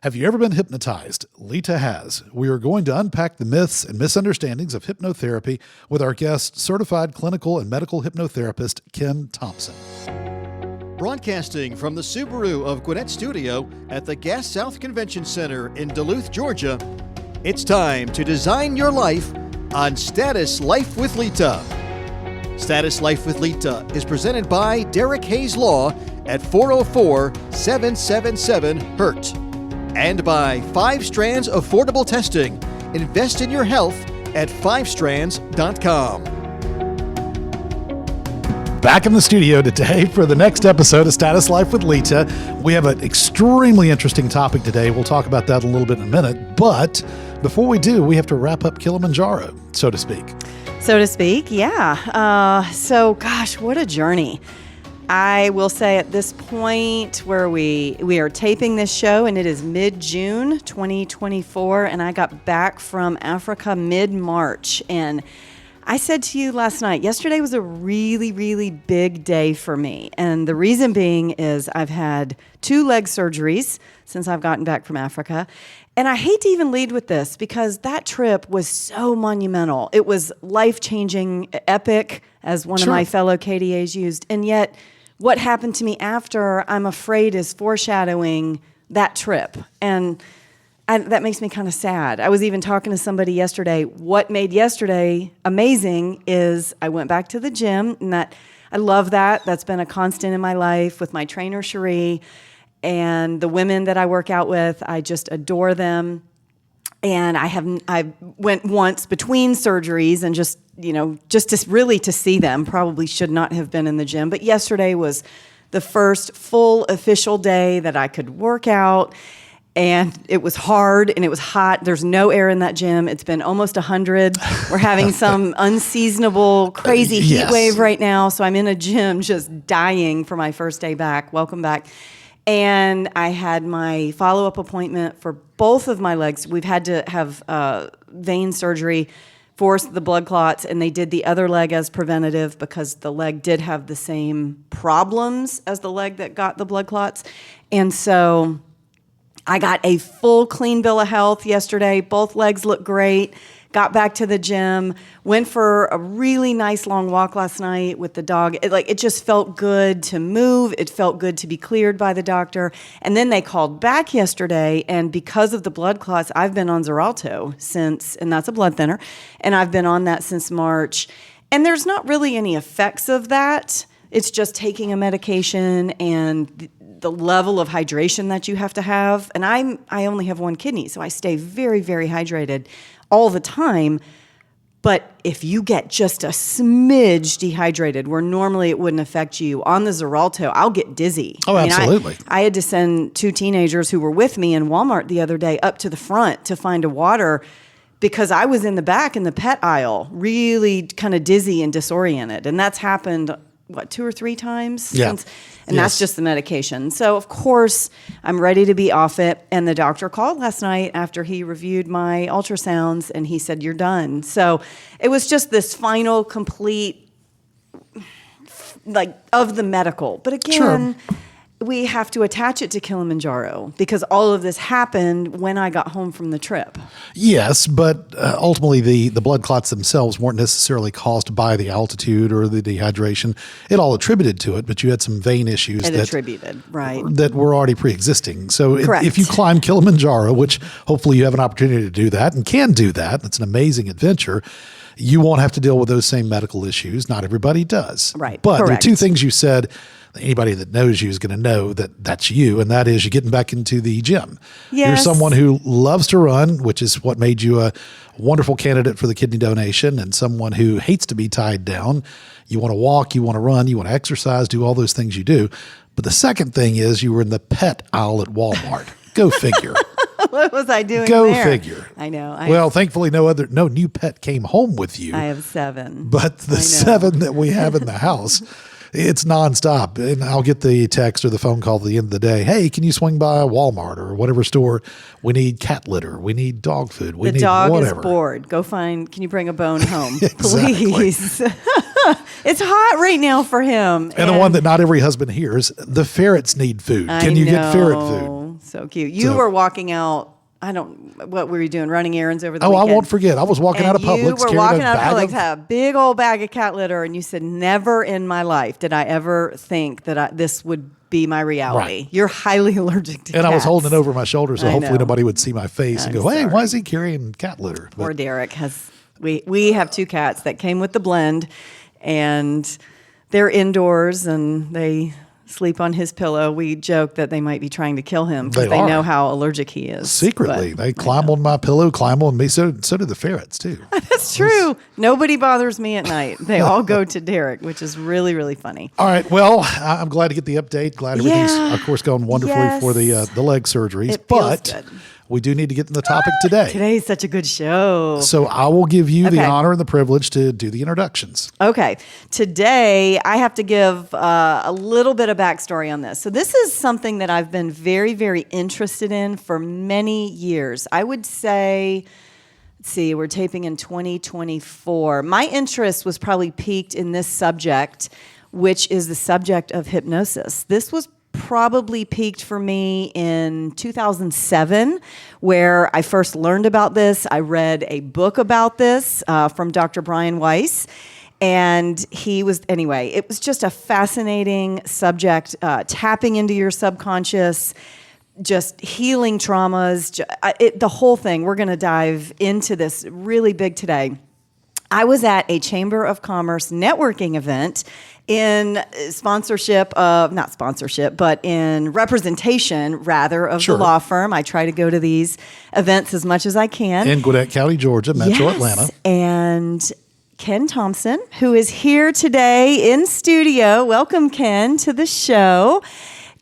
Have you ever been hypnotized? Lita has. We are going to unpack the myths and misunderstandings of hypnotherapy with our guest, certified clinical and medical hypnotherapist, Ken Thompson. Broadcasting from the Subaru of Gwinnett Studio at the Gas South Convention Center in Duluth, Georgia, it's time to design your life on Status Life with Lita. Status Life with Lita is presented by Derek Hayes Law at 404-777-HURT. And by 5 Strands Affordable Testing. Invest in your health at 5strands.com. Back in the studio today for the next episode of Status Life with Lita. We have an extremely interesting topic today. We'll talk about that a little bit in a minute. But before we do, we have to wrap up Kilimanjaro, so to speak. So to speak, yeah. Gosh, what a journey. I will say at this point where we are taping this show, and it is mid-June 2024, and I got back from Africa mid-March. And I said to you last night, yesterday was a really, really big day for me. And the reason being is I've had 2 leg surgeries since I've gotten back from Africa. And I hate to even lead with this because that trip was so monumental. It was life-changing, epic, as one of my fellow KDAs used. And yet, what happened to me after, I'm afraid, is foreshadowing that trip. And that makes me kind of sad. I was even talking to somebody yesterday. What made yesterday amazing is I went back to the gym, and I love that. That's been a constant in my life with my trainer, Cherie, and the women that I work out with. I just adore them. And I went once between surgeries and just to see them. Probably should not have been in the gym. But yesterday was the first full official day that I could work out. And it was hard and it was hot. There's no air in that gym. It's been almost 100. We're having some unseasonable, crazy heat wave right now. So I'm in a gym just dying for my first day back. Welcome back. And I had my follow-up appointment for both of my legs. We've had to have vein surgery for the blood clots, and they did the other leg as preventative because the leg did have the same problems as the leg that got the blood clots. And so I got a full clean bill of health yesterday. Both legs look great. Got back to the gym, went for a really nice long walk last night with the dog. It just felt good to move. It felt good to be cleared by the doctor. And then they called back yesterday, and because of the blood clots, I've been on Xarelto since, and that's a blood thinner, and I've been on that since March. And there's not really any effects of that. It's just taking a medication and the level of hydration that you have to have. And I only have 1 kidney, so I stay very, very hydrated all the time. But if you get just a smidge dehydrated, where normally it wouldn't affect you, on the Xarelto, I'll get dizzy. Oh, absolutely. I had to send 2 teenagers who were with me in Walmart the other day up to the front to find a water because I was in the back in the pet aisle, really kind of dizzy and disoriented. And that's happened 2 or 3 times? Yeah. That's just the medication. So, of course, I'm ready to be off it. And the doctor called last night after he reviewed my ultrasounds, and he said, "You're done." So it was just this final, complete, of the medical. But again, we have to attach it to Kilimanjaro because all of this happened when I got home from the trip. Yes, but ultimately the blood clots themselves weren't necessarily caused by the altitude or the dehydration. It all attributed to it, but you had some vein issues that were already pre-existing. So if you climb Kilimanjaro, which hopefully you have an opportunity to do that and can do that, it's an amazing adventure, you won't have to deal with those same medical issues. Not everybody does. Right. But there are 2 things you said. Anybody that knows you is going to know that that's you, and that is you're getting back into the gym. Yes. You're someone who loves to run, which is what made you a wonderful candidate for the kidney donation, and someone who hates to be tied down. You want to walk, you want to run, you want to exercise, do all those things you do. But the second thing is you were in the pet aisle at Walmart. Go figure. What was I doing Go there? figure. I know. Well, thankfully, no new pet came home with you. I have 7. But the 7 that we have in the house, it's nonstop. And I'll get the text or the phone call at the end of the day. Hey, can you swing by Walmart or whatever store? We need cat litter. We need dog food. We need dog whatever. Is bored. Go find, can you bring a bone home? Exactly. Please. It's hot right now for him. And the one that not every husband hears, the ferrets need food. Can you get ferret food? So cute. You were walking out. What were you doing? Running errands over the weekend? I won't forget. I was walking out of Publix. You were walking out of Publix, had a big old bag of cat litter, and you said, never in my life did I ever think that this would be my reality. Right. You're highly allergic to cats. And I was holding it over my shoulder, so hopefully nobody would see my face and go, hey, why is he carrying cat litter? Poor Derek has, we have 2 cats that came with the blend, and they're indoors, and they sleep on his pillow. We joke that they might be trying to kill him because they know how allergic he is. Secretly. They climb on my pillow, climb on me. So do the ferrets, too. That's true. Nobody bothers me at night. They all go to Derek, which is really, really funny. All right. Well, I'm glad to get the update. Glad everything's, of course, going wonderfully for the leg surgeries. It feels good. We do need to get in the topic today. Today's such a good show. So I will give you the honor and the privilege to do the introductions. Okay. Today, I have to give a little bit of backstory on this. So this is something that I've been very, very interested in for many years. I would say, let's see, we're taping in 2024. My interest was probably peaked in this subject, which is the subject of hypnosis. This was probably peaked for me in 2007, where I first learned about this. I read a book about this from Dr. Brian Weiss. And it was just a fascinating subject, tapping into your subconscious, just healing traumas, the whole thing. We're going to dive into this really big today. I was at a Chamber of Commerce networking event in in representation, rather, of the law firm. I try to go to these events as much as I can. In Gwinnett County, Georgia, Metro Atlanta. And Ken Thompson, who is here today in studio. Welcome, Ken, to the show.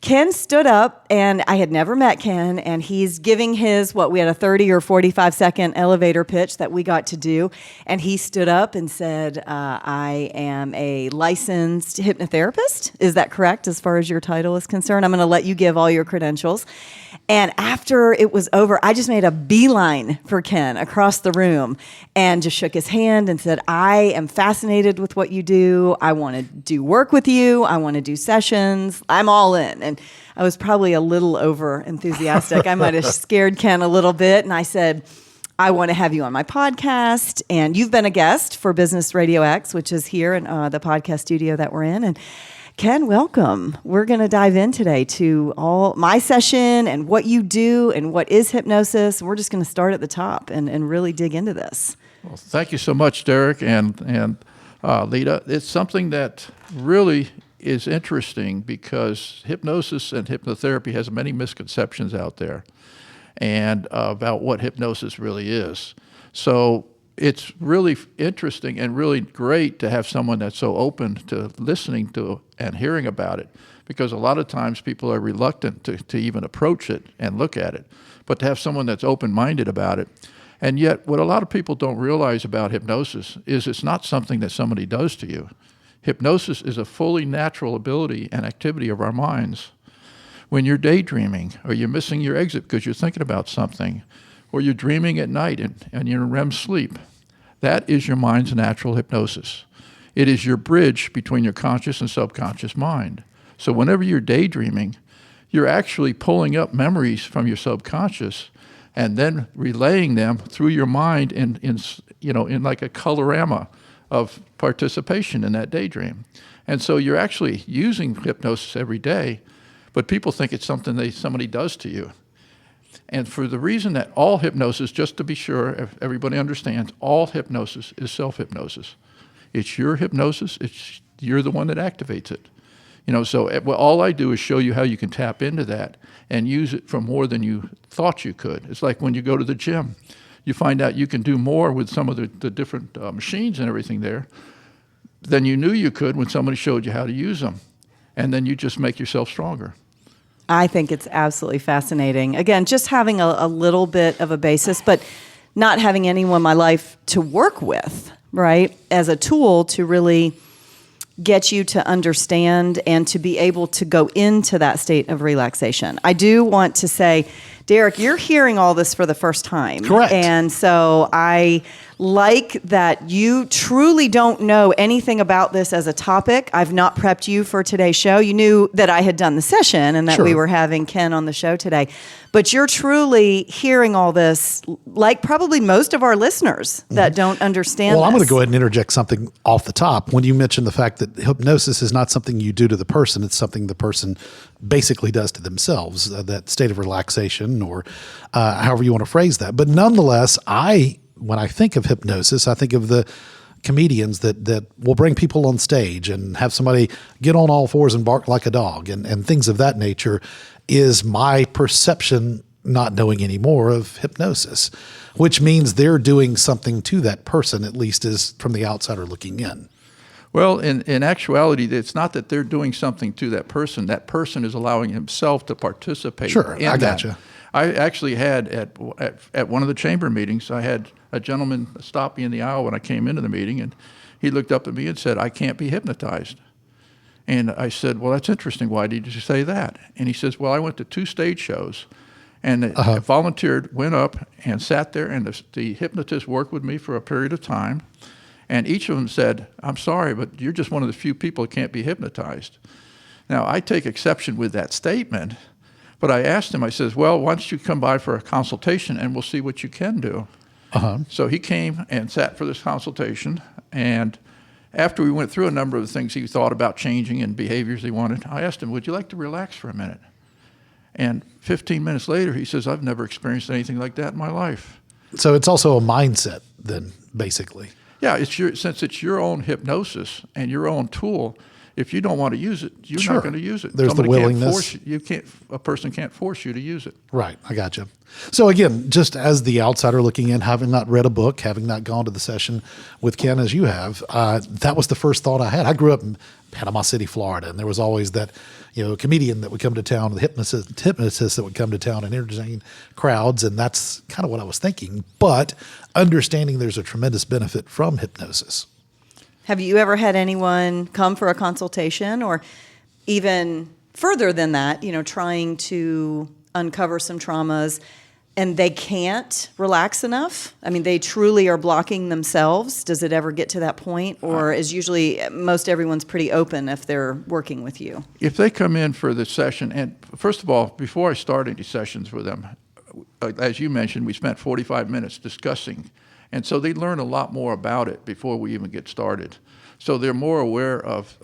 Ken stood up, and I had never met Ken, and he's giving we had a 30 or 45 second elevator pitch that we got to do, and he stood up and said, I am a licensed hypnotherapist. Is that correct as far as your title is concerned? I'm going to let you give all your credentials. And after it was over, I just made a beeline for Ken across the room and just shook his hand and said, I am fascinated with what you do. I want to do work with you. I want to do sessions. I'm all in. And I was probably a little over enthusiastic. I might have scared Ken a little bit. And I said, I want to have you on my podcast. And you've been a guest for Business RadioX, which is here in the podcast studio that we're in. And Ken, welcome. We're going to dive in today to all my session and what you do and what is hypnosis. We're just going to start at the top and really dig into this. Well, thank you so much, Derek and Lita. It's something that really is interesting because hypnosis and hypnotherapy has many misconceptions out there and about what hypnosis really is. So it's really interesting and really great to have someone that's so open to listening to and hearing about it, because a lot of times people are reluctant to even approach it and look at it. But to have someone that's open-minded about it. And yet what a lot of people don't realize about hypnosis is it's not something that somebody does to you. Hypnosis is a fully natural ability and activity of our minds. When you're daydreaming or you're missing your exit because you're thinking about something, or you're dreaming at night and you're in REM sleep, that is your mind's natural hypnosis. It is your bridge between your conscious and subconscious mind. So whenever you're daydreaming, you're actually pulling up memories from your subconscious and then relaying them through your mind in like a colorama of participation in that daydream. And so you're actually using hypnosis every day, but people think it's something somebody does to you. And for the reason that all hypnosis, just to be sure if everybody understands, all hypnosis is self-hypnosis. It's your hypnosis. You're the one that activates it. So all I do is show you how you can tap into that and use it for more than you thought you could. It's like when you go to the gym. You find out you can do more with some of the different machines and everything there than you knew you could when somebody showed you how to use them. And then you just make yourself stronger. I think it's absolutely fascinating. Again, just having a little bit of a basis, but not having anyone in my life to work with, right, as a tool to really get you to understand and to be able to go into that state of relaxation. I do want to say, Derek, you're hearing all this for the first time. Correct. And so I like that you truly don't know anything about this as a topic. I've not prepped you for today's show. You knew that I had done the session and that we were having Ken on the show today. But you're truly hearing all this like probably most of our listeners that don't understand I'm going to go ahead and interject something off the top. When you mentioned the fact that hypnosis is not something you do to the person, it's something the person basically does to themselves, that state of relaxation or however you want to phrase that. But nonetheless, when I think of hypnosis, I think of the comedians that will bring people on stage and have somebody get on all fours and bark like a dog and things of that nature is my perception, not knowing any more, of hypnosis, which means they're doing something to that person, at least as from the outsider looking in. Well, in actuality, it's not that they're doing something to that person. That person is allowing himself to participate in that. I gotcha. I actually had at one of the chamber meetings, I had a gentleman stop me in the aisle when I came into the meeting, and he looked up at me and said, "I can't be hypnotized." And I said, "Well, that's interesting. Why did you say that?" And he says, "Well, I went to 2 stage shows, and I volunteered, went up and sat there, and the hypnotist worked with me for a period of time, and each of them said, 'I'm sorry, but you're just one of the few people who can't be hypnotized.'" Now, I take exception with that statement, but I asked him, I says, "Well, why don't you come by for a consultation and we'll see what you can do." So he came and sat for this consultation, and after we went through a number of the things he thought about changing and behaviors he wanted, I asked him, "Would you like to relax for a minute?" And 15 minutes later, he says, "I've never experienced anything like that in my life." So it's also a mindset then, basically. Yeah, since it's your own hypnosis and your own tool, if you don't want to use it, you're not going to use it. There's the willingness. A person can't force you to use it. Right, I gotcha. So again, just as the outsider looking in, having not read a book, having not gone to the session with Ken as you have, that was the first thought I had. I grew up in Panama City, Florida, and there was always that, comedian that would come to town, the hypnotist that would come to town and entertain crowds, and that's kind of what I was thinking. But understanding there's a tremendous benefit from hypnosis. Have you ever had anyone come for a consultation, or even further than that, trying to uncover some traumas, and they can't relax enough? I mean, they truly are blocking themselves. Does it ever get to that point, or is usually most everyone's pretty open if they're working with you? If they come in for the session, and first of all, before I start any sessions with them, as you mentioned, we spent 45 minutes discussing. And so they learn a lot more about it before we even get started. So they're more aware of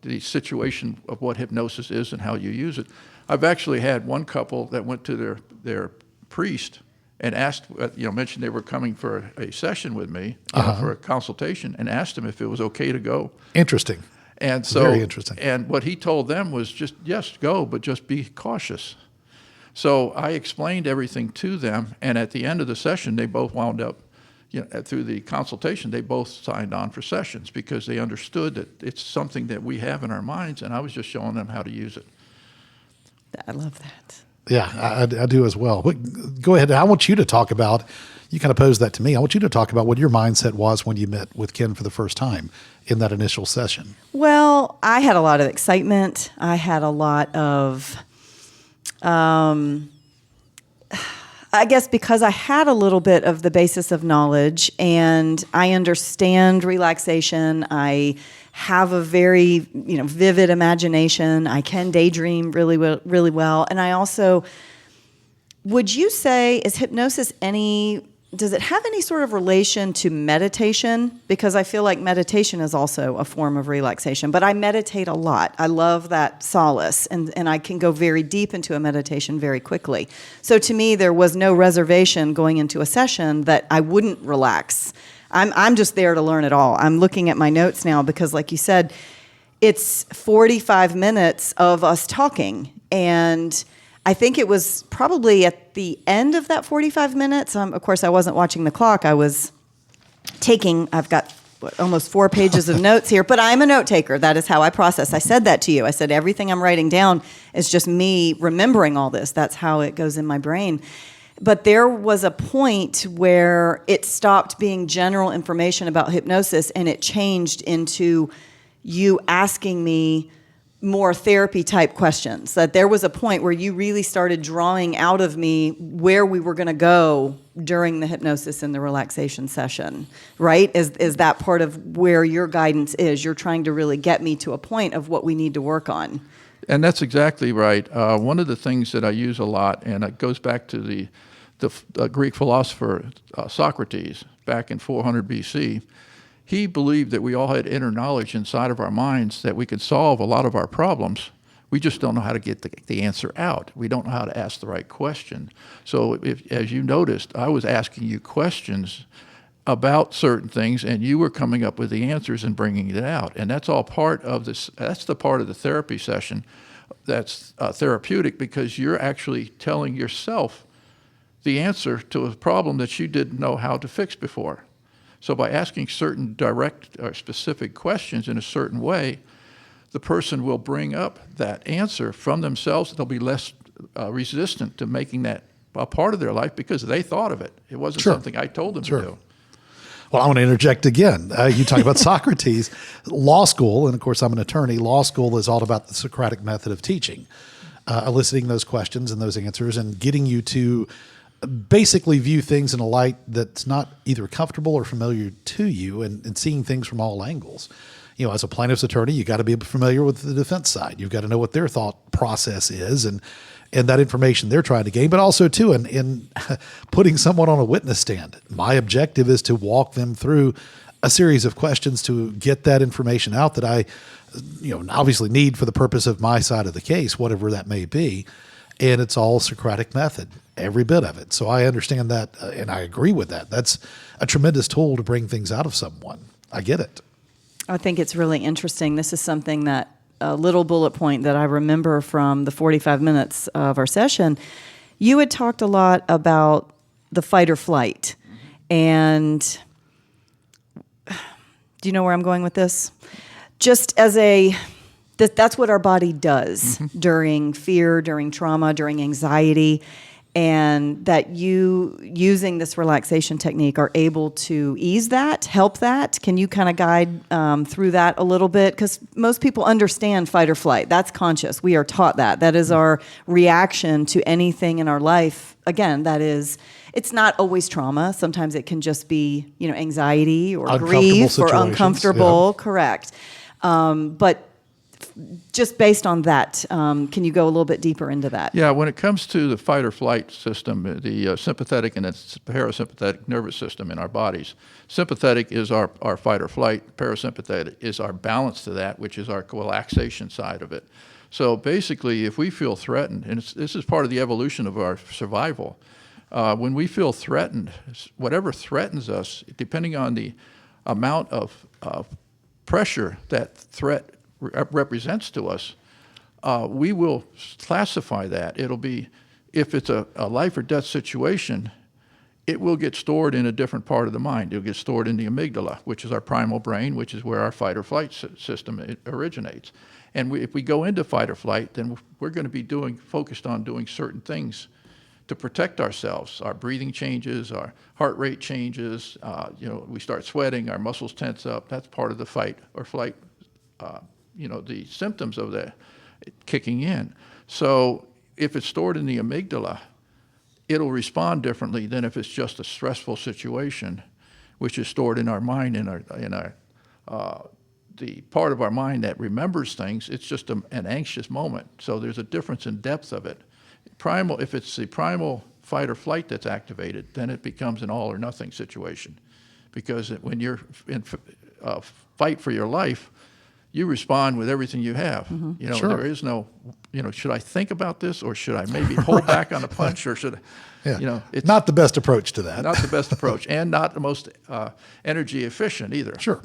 the situation of what hypnosis is and how you use it. I've actually had one couple that went to their priest and asked, mentioned they were coming for a session with me, for a consultation, and asked him if it was okay to go. Interesting. And so, very interesting. And what he told them was just, yes, go, but just be cautious. So I explained everything to them, and at the end of the session, they both wound up, through the consultation, they both signed on for sessions because they understood that it's something that we have in our minds, and I was just showing them how to use it. I love that. Yeah, I do as well. But go ahead. I want you to talk about, you kind of posed that to me. I want you to talk about what your mindset was when you met with Ken for the first time in that initial session. Well, I had a lot of excitement. I had a lot of, I guess because I had a little bit of the basis of knowledge and I understand relaxation. I have a very, vivid imagination. I can daydream really well. And I also, would you say, is hypnosis does it have any sort of relation to meditation? Because I feel like meditation is also a form of relaxation, but I meditate a lot. I love that solace, and I can go very deep into a meditation very quickly. So to me, there was no reservation going into a session that I wouldn't relax. I'm just there to learn it all. I'm looking at my notes now because, like you said, it's 45 minutes of us talking, and I think it was probably at the end of that 45 minutes. Of course, I wasn't watching the clock. I was I've got almost 4 pages of notes here, but I'm a note taker. That is how I process. I said that to you. I said, everything I'm writing down is just me remembering all this. That's how it goes in my brain. But there was a point where it stopped being general information about hypnosis and it changed into you asking me more therapy type questions, that there was a point where you really started drawing out of me where we were going to go during the hypnosis and the relaxation session, right? Is that part of where your guidance is? You're trying to really get me to a point of what we need to work on. And that's exactly right. One of the things that I use a lot, and it goes back to the Greek philosopher Socrates back in 400 BC, he believed that we all had inner knowledge inside of our minds that we could solve a lot of our problems. We just don't know how to get the answer out. We don't know how to ask the right question. So as you noticed, I was asking you questions about certain things, and you were coming up with the answers and bringing it out. And that's all part of this. That's the part of the therapy session that's therapeutic, because you're actually telling yourself the answer to a problem that you didn't know how to fix before. So by asking certain direct or specific questions in a certain way, the person will bring up that answer from themselves. They'll be less resistant to making that a part of their life because they thought of it. It wasn't something I told them to do. Well, I want to interject again. You talk about Socrates. Law school, and of course I'm an attorney, law school is all about the Socratic method of teaching, eliciting those questions and those answers and getting you to basically view things in a light that's not either comfortable or familiar to you, and seeing things from all angles. You know, as a plaintiff's attorney, you got to be familiar with the defense side. You've got to know what their thought process is and that information they're trying to gain, but also too in putting someone on a witness stand. My objective is to walk them through a series of questions to get that information out that I, obviously need for the purpose of my side of the case, whatever that may be. And it's all Socratic method, every bit of it. So I understand that, and I agree with that. That's a tremendous tool to bring things out of someone. I get it. I think it's really interesting. This is something that, a little bullet point that I remember from the 45 minutes of our session. You had talked a lot about the fight or flight. And do you know where I'm going with this? Just as that's what our body does during fear, during trauma, during anxiety, and that you, using this relaxation technique, are able to ease that, help that. Can you kind of guide through that a little bit? Because most people understand fight or flight. That's conscious. We are taught that. That is our reaction to anything in our life. Again, it's not always trauma. Sometimes it can just be, anxiety or grief or uncomfortable. Yeah. Correct. But just based on that, can you go a little bit deeper into that? Yeah, when it comes to the fight or flight system, the sympathetic and the parasympathetic nervous system in our bodies, sympathetic is our fight or flight, parasympathetic is our balance to that, which is our relaxation side of it. So basically, if we feel threatened, and this is part of the evolution of our survival, when we feel threatened, whatever threatens us, depending on the amount of pressure that threat represents to us, we will classify that. It'll be, if it's a life or death situation, it will get stored in a different part of the mind. It'll get stored in the amygdala, which is our primal brain, which is where our fight or flight system originates. And if we go into fight or flight, then we're going to be focused on doing certain things to protect ourselves. Our breathing changes, our heart rate changes, we start sweating, our muscles tense up. That's part of the fight or flight, the symptoms of that kicking in. So if it's stored in the amygdala, it'll respond differently than if it's just a stressful situation, which is stored in our mind, in the part of our mind that remembers things. It's just an anxious moment. So there's a difference in depth of it. If it's the primal fight or flight that's activated, then it becomes an all or nothing situation, because when you're in fight for your life, you respond with everything you have. There is no, should I think about this, or should I maybe hold back on a punch, or should I, it's not the best approach to that. Not the best approach, and not the most energy efficient either. Sure.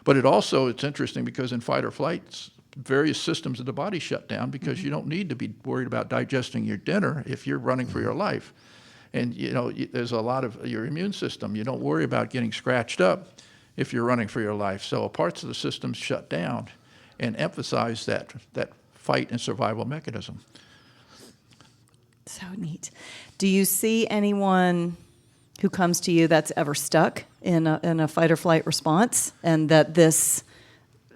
But it's interesting because in fight or flight, various systems of the body shut down because you don't need to be worried about digesting your dinner if you're running for your life. And, there's a lot of your immune system. You don't worry about getting scratched up if you're running for your life. So parts of the system shut down and emphasize that fight and survival mechanism. So neat. Do you see anyone who comes to you that's ever stuck in a fight or flight response, and that this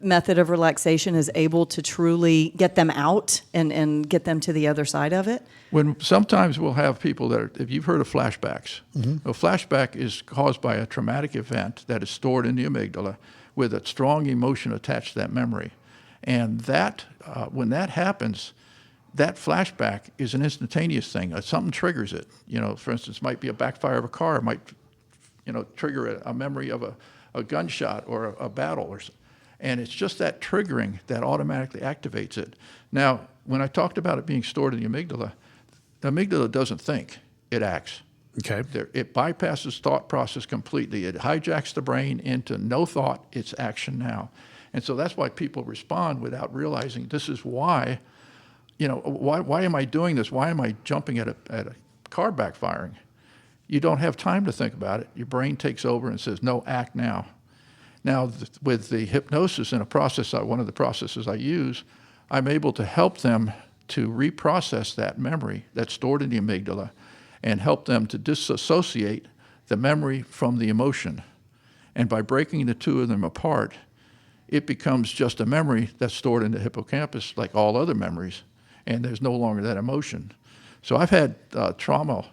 method of relaxation is able to truly get them out and get them to the other side of it? When sometimes we'll have people that are, if you've heard of flashbacks, a flashback is caused by a traumatic event that is stored in the amygdala with a strong emotion attached to that memory. And that, when that happens, that flashback is an instantaneous thing. Something triggers it. For instance, might be a backfire of a car, might, trigger a memory of a gunshot or a battle, and it's just that triggering that automatically activates it. Now, when I talked about it being stored in the amygdala doesn't think, it acts. Okay. It bypasses thought process completely. It hijacks the brain into no thought, it's action now. And so that's why people respond without realizing this is why, why am I doing this? Why am I jumping at a car backfiring? You don't have time to think about it. Your brain takes over and says, no, act now. Now, with the hypnosis in a process, one of the processes I use, I'm able to help them to reprocess that memory that's stored in the amygdala and help them to disassociate the memory from the emotion. And by breaking the two of them apart, it becomes just a memory that's stored in the hippocampus like all other memories, and there's no longer that emotion. So I've had trauma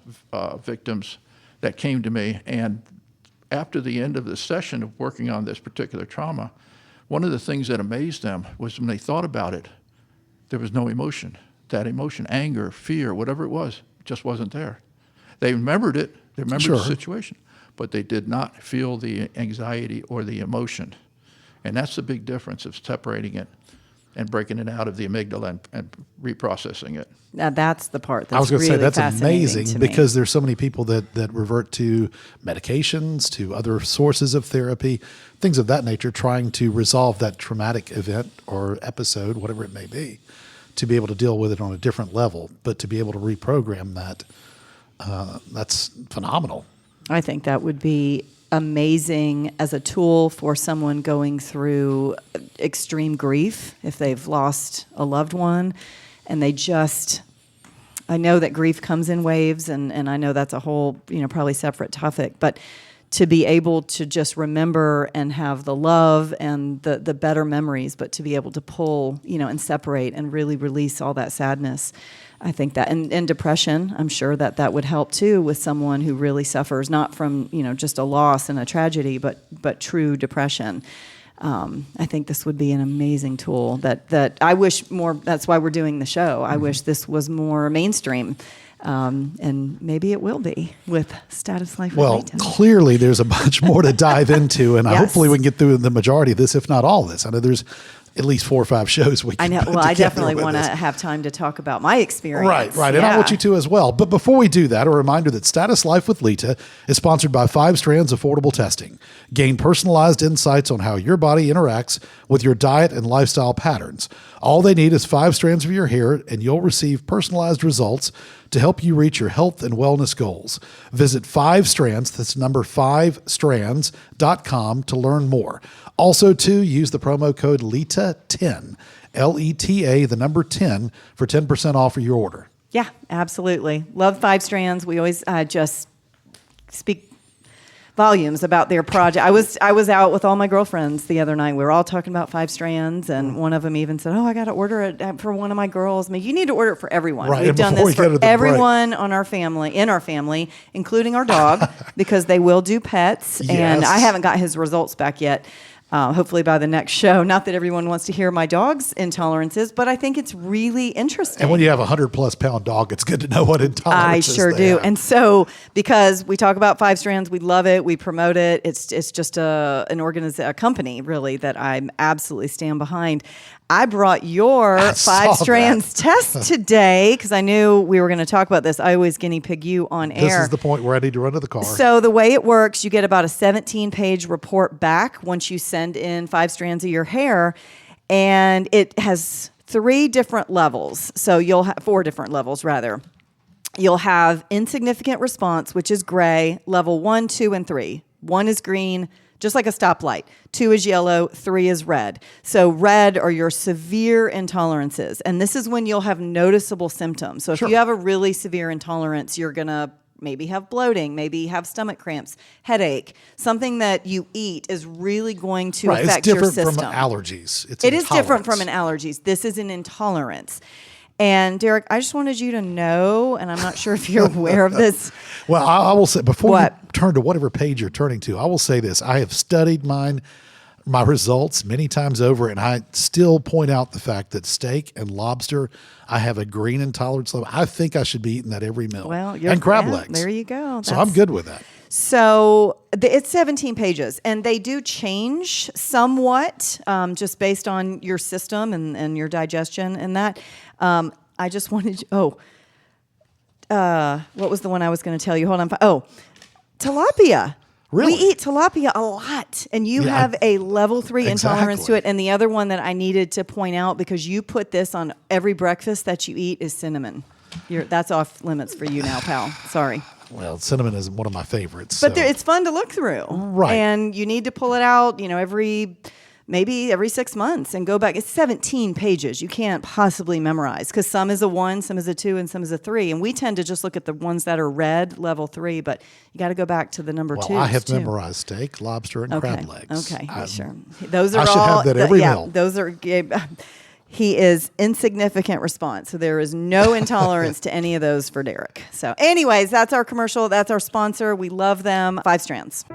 victims that came to me, and after the end of the session of working on this particular trauma, one of the things that amazed them was when they thought about it, there was no emotion. That emotion, anger, fear, whatever it was, just wasn't there. They remembered it, they remembered the situation, but they did not feel the anxiety or the emotion. And that's the big difference of separating it and breaking it out of the amygdala and reprocessing it. Now that's the part that's I was going to really say that's fascinating amazing to me. because there's so many people that revert to medications, to other sources of therapy, things of that nature, trying to resolve that traumatic event or episode, whatever it may be, to be able to deal with it on a different level. But to be able to reprogram that, that's phenomenal. I think that would be amazing as a tool for someone going through extreme grief if they've lost a loved one and I know that grief comes in waves and I know that's a whole, probably separate topic, but to be able to just remember and have the love and the better memories, but to be able to pull, and separate and really release all that sadness. I think that, and depression, I'm sure that would help too with someone who really suffers, not from, just a loss and a tragedy, but true depression. I think this would be an amazing tool that I wish more, that's why we're doing the show. I wish this was more mainstream. And maybe it will be with Status Life with Well, Layton. clearly there's a bunch more to dive into, and Yes. hopefully we can get through the majority of this, if not all this. I know there's at least 4 or 5 shows we can I know. put Well, I together definitely with want to this. have time to talk about my experience. Right. And I want you to as well. But before we do that, a reminder that Status Life with Lita is sponsored by 5 Strands Affordable Testing. Gain personalized insights on how your body interacts with your diet and lifestyle patterns. All they need is 5 strands of your hair, and you'll receive personalized results to help you reach your health and wellness goals. Visit 5 Strands, that's number 5strands.com to learn more. Also, too, use the promo code LETA10, LETA, the number 10, for 10% off of your order. Yeah, absolutely. Love 5 Strands. We always just speak volumes about their project. I was out with all my girlfriends the other night. We were all talking about 5 Strands, and one of them even said, "Oh, I got to order it for one of my girls." I mean, you need to order it for everyone. Right, We've and done before this we get to for the everyone in our family, including our dog, because they will do pets. And Yes. I haven't got his results back yet. Hopefully by the next show. Not that everyone wants to hear my dog's intolerances, but I think it's really interesting. And when you have a 100+ pound dog, it's good to know what intolerances I sure they do. have. And so, because we talk about 5 Strands, we love it, we promote it. It's just a company really that I absolutely stand behind. I brought your I 5 saw Strands test today because I knew we were going to talk about this. I always guinea pig you on air. This is the point where I need to run to the car. So the way it works, you get about a 17-page report back once you send in 5 strands of your hair, and it has 3 different levels. So you'll have 4 different levels, rather. You'll have insignificant response, which is gray, level 1, 2, and 3. 1 is green, just like a stoplight. 2 is yellow, 3 is red. So red are your severe intolerances. And this is when you'll have noticeable symptoms. So if you have a really severe intolerance, you're going to maybe have bloating, maybe have stomach cramps, headache. Something that you eat is really going to affect your system. It's different from allergies. It is different from an allergies. This is an intolerance. And Derek, I just wanted you to know, and I'm not sure if you're aware of this. Well, I will say, before you turn to whatever page you're turning to, I will say this. I have studied my results many times over, and I still point out the fact that steak and lobster, I have a green intolerance level. I think I should be eating that every meal. Well, and crab legs. There you go. So I'm good with that. So it's 17 pages, and they do change somewhat just based on your system and your digestion and that. I just wanted what was the one I was going to tell you? Hold on. Tilapia. Really? We eat tilapia a lot, and you have a level 3 intolerance to it. And the other one that I needed to point out, because you put this on every breakfast that you eat, is cinnamon. That's off limits for you now, pal. Sorry. Well, cinnamon is one of my favorites. But it's fun to look through. Right. And you need to pull it out, maybe every 6 months and go back. It's 17 pages. You can't possibly memorize, because some is a 1, some is a 2, and some is a 3. And we tend to just look at the ones that are red, level 3, but you got to go back to the number 2. Well, I have memorized steak, lobster, and crab legs. Okay, sure. Those are I should have that every meal. Those are... He is insignificant response. So there is no intolerance to any of those for Derek. So anyways, that's our commercial. That's our sponsor. We love them. 5 Strands.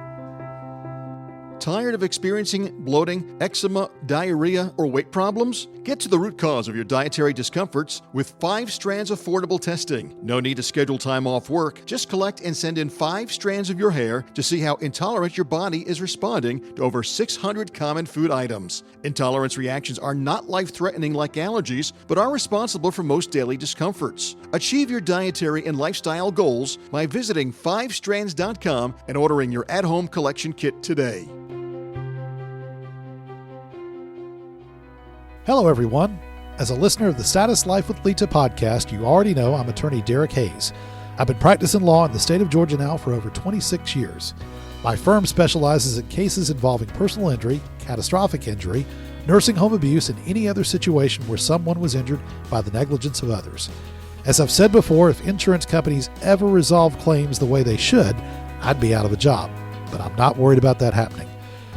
Tired of experiencing bloating, eczema, diarrhea, or weight problems? Get to the root cause of your dietary discomforts with 5 Strands affordable testing. No need to schedule time off work. Just collect and send in 5 strands of your hair to see how intolerant your body is responding to over 600 common food items. Intolerance reactions are not life-threatening like allergies, but are responsible for most daily discomforts. Achieve your dietary and lifestyle goals by visiting 5strands.com and ordering your at-home collection kit today. Hello, everyone. As a listener of the Status Life with Lita podcast, you already know I'm attorney Derek Hayes. I've been practicing law in the state of Georgia now for over 26 years. My firm specializes in cases involving personal injury, catastrophic injury, nursing home abuse, and any other situation where someone was injured by the negligence of others. As I've said before, if insurance companies ever resolve claims the way they should, I'd be out of a job. But I'm not worried about that happening.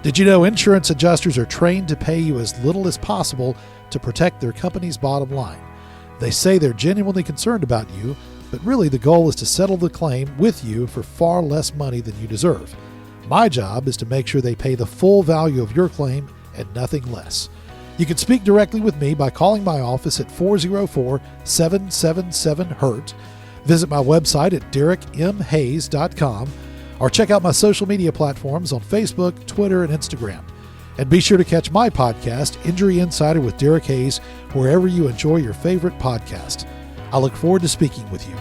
Did you know insurance adjusters are trained to pay you as little as possible to protect their company's bottom line? They say they're genuinely concerned about you, but really the goal is to settle the claim with you for far less money than you deserve. My job is to make sure they pay the full value of your claim and nothing less. You can speak directly with me by calling my office at 404-777-HURT. Visit my website at derekmhayes.com. or check out my social media platforms on Facebook, Twitter, and Instagram. And be sure to catch my podcast, Injury Insider with Derek Hayes, wherever you enjoy your favorite podcast. I look forward to speaking with you.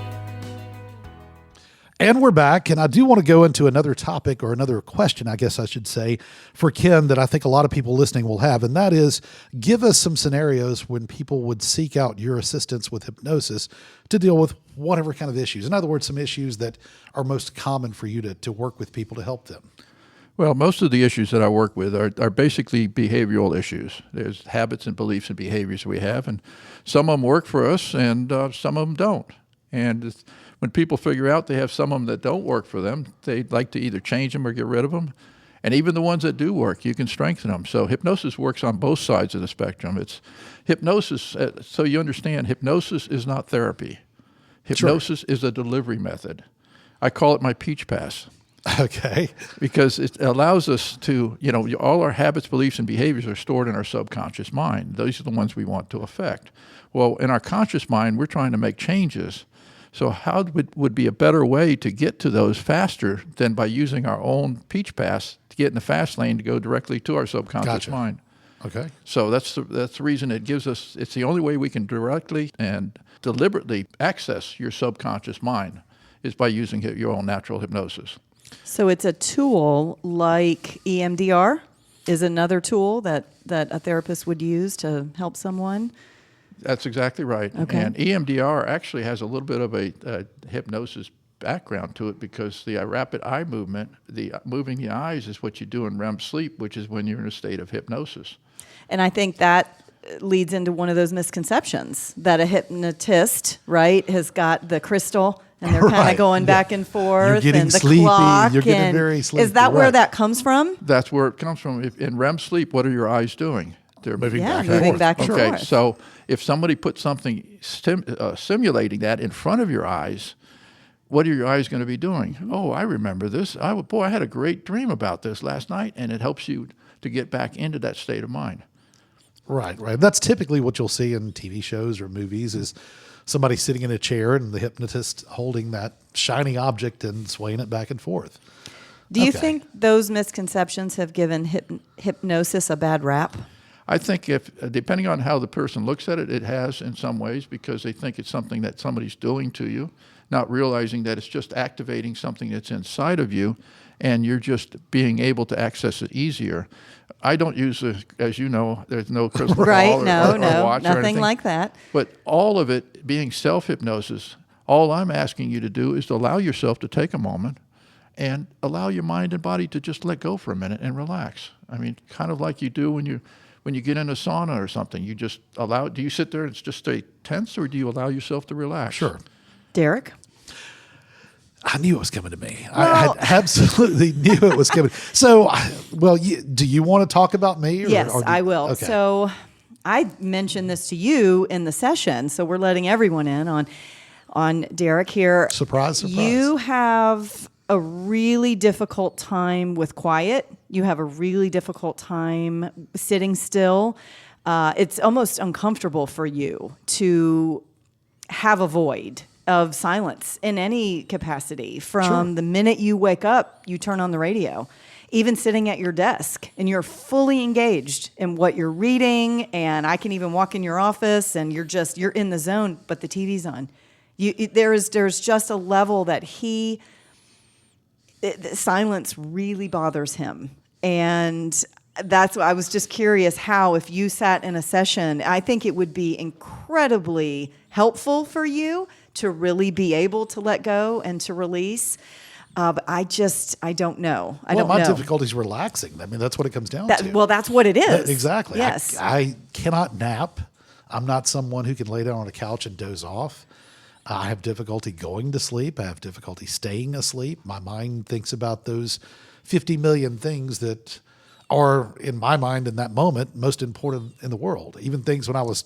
And we're back, and I do want to go into another topic, or another question, I guess I should say, for Ken that I think a lot of people listening will have, and that is, give us some scenarios when people would seek out your assistance with hypnosis to deal with whatever kind of issues. In other words, some issues that are most common for you to work with people to help them. Well, most of the issues that I work with are basically behavioral issues. There's habits and beliefs and behaviors we have, and some of them work for us, and some of them don't. And when people figure out they have some of them that don't work for them, they like to either change them or get rid of them. And even the ones that do work, you can strengthen them. So hypnosis works on both sides of the spectrum. It's hypnosis, so you understand, hypnosis is not therapy. Hypnosis is a delivery method. I call it my peach pass. Okay. Because it allows us to, all our habits, beliefs, and behaviors are stored in our subconscious mind. Those are the ones we want to affect. Well, in our conscious mind, we're trying to make changes. So how would be a better way to get to those faster than by using our own peach pass to get in the fast lane to go directly to our subconscious mind? Okay. So that's the reason it gives us, it's the only way we can directly and deliberately access your subconscious mind is by using your own natural hypnosis. So it's a tool like EMDR is another tool that a therapist would use to help someone? That's exactly right. Okay. And EMDR actually has a little bit of a hypnosis background to it because the rapid eye movement, moving the eyes is what you do in REM sleep, which is when you're in a state of hypnosis. And I think that leads into one of those misconceptions that a hypnotist, right, has got the crystal and they're kind of going back and forth. You're getting and the sleepy. clock. You're getting very sleepy. Is that where that comes from? That's where it comes from. In REM sleep, what are your eyes doing? They're moving back and forth. Okay, so if somebody puts something simulating that in front of your eyes, what are your eyes going to be doing? Oh, I remember this. I had a great dream about this last night, and it helps you to get back into that state of mind. Right. That's typically what you'll see in TV shows or movies is somebody sitting in a chair and the hypnotist holding that shiny object and swaying it back and forth. Do you think those misconceptions have given hypnosis a bad rap? I think depending on how the person looks at it, it has in some ways, because they think it's something that somebody's doing to you, not realizing that it's just activating something that's inside of you, and you're just being able to access it easier. I don't use, as you know, there's no crystal ball or watch or nothing anything like that. But all of it being self-hypnosis, all I'm asking you to do is to allow yourself to take a moment and allow your mind and body to just let go for a minute and relax. I mean, kind of like you do when you get in a sauna or something. You just allow. Do you sit there and just stay tense, or do you allow yourself to relax? Sure. Derek? I knew it was coming to me. I absolutely knew it was coming. So, do you want to talk about me? Yes, I will. Okay. So I mentioned this to you in the session, so we're letting everyone in on Derek here. Surprise. You have a really difficult time with quiet. You have a really difficult time sitting still. It's almost uncomfortable for you to have a void of silence in any capacity. From the minute you wake up, you turn on the radio, even sitting at your desk, and you're fully engaged in what you're reading. And I can even walk in your office and you're in the zone, but the TV's on. There's just a level that silence really bothers him. And that's why I was just curious how, if you sat in a session, I think it would be incredibly helpful for you to really be able to let go and to release. But I don't know. I don't know. My difficulty is relaxing. I mean, that's what it comes down to. Well, that's what it is. Exactly. Yes. I cannot nap. I'm not someone who can lay down on a couch and doze off. I have difficulty going to sleep. I have difficulty staying asleep. My mind thinks about those 50 million things that are, in my mind, in that moment, most important in the world. Even things when I was,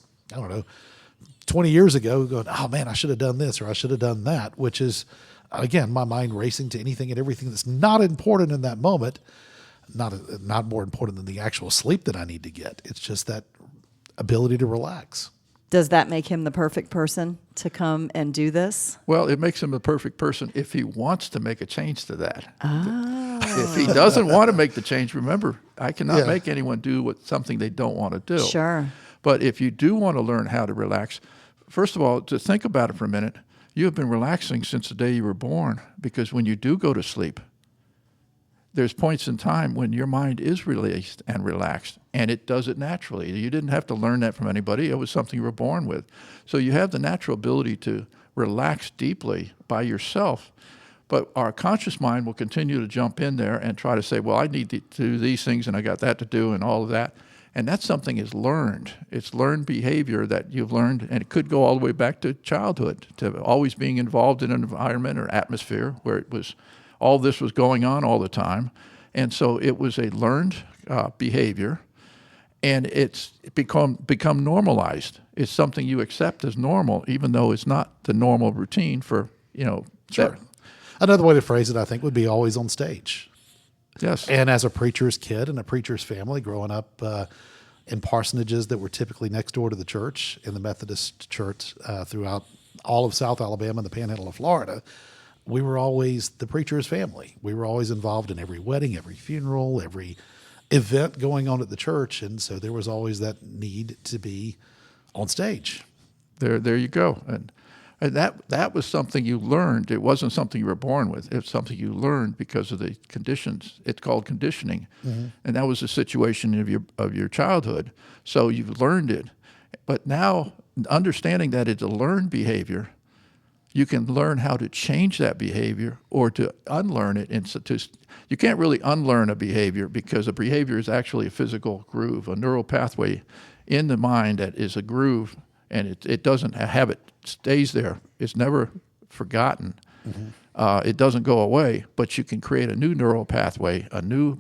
20 years ago, going, oh man, I should have done this or I should have done that, which is, again, my mind racing to anything and everything that's not important in that moment, not more important than the actual sleep that I need to get. It's just that ability to relax. Does that make him the perfect person to come and do this? Well, it makes him the perfect person if he wants to make a change to that. Oh. If he doesn't want to make the change, remember, I cannot make anyone do something they don't want to do. Sure. But if you do want to learn how to relax, first of all, to think about it for a minute, you have been relaxing since the day you were born, because when you do go to sleep, there's points in time when your mind is released and relaxed, and it does it naturally. You didn't have to learn that from anybody. It was something you were born with. So you have the natural ability to relax deeply by yourself. But our conscious mind will continue to jump in there and try to say, well, I need to do these things, and I got that to do, and all of that. And that's something is learned. It's learned behavior that you've learned, and it could go all the way back to childhood, to always being involved in an environment or atmosphere where all this was going on all the time. And so it was a learned behavior, and it's become normalized. It's something you accept as normal, even though it's not the normal routine for, Sure. Another way to phrase it, I think, would be always on stage. Yes. And as a preacher's kid and a preacher's family growing up in parsonages that were typically next door to the church, in the Methodist church throughout all of South Alabama and the Panhandle of Florida, we were always the preacher's family. We were always involved in every wedding, every funeral, every event going on at the church. And so there was always that need to be on stage. There you go. And that was something you learned. It wasn't something you were born with. It's something you learned because of the conditions. It's called conditioning. Mm-hmm. And that was the situation of your childhood. So you've learned it. But now, understanding that it's a learned behavior, you can learn how to change that behavior or to unlearn it. You can't really unlearn a behavior, because a behavior is actually a physical groove, a neural pathway in the mind that is a groove, and it doesn't have it stays there. It's never forgotten. It doesn't go away, but you can create a new neural pathway, a new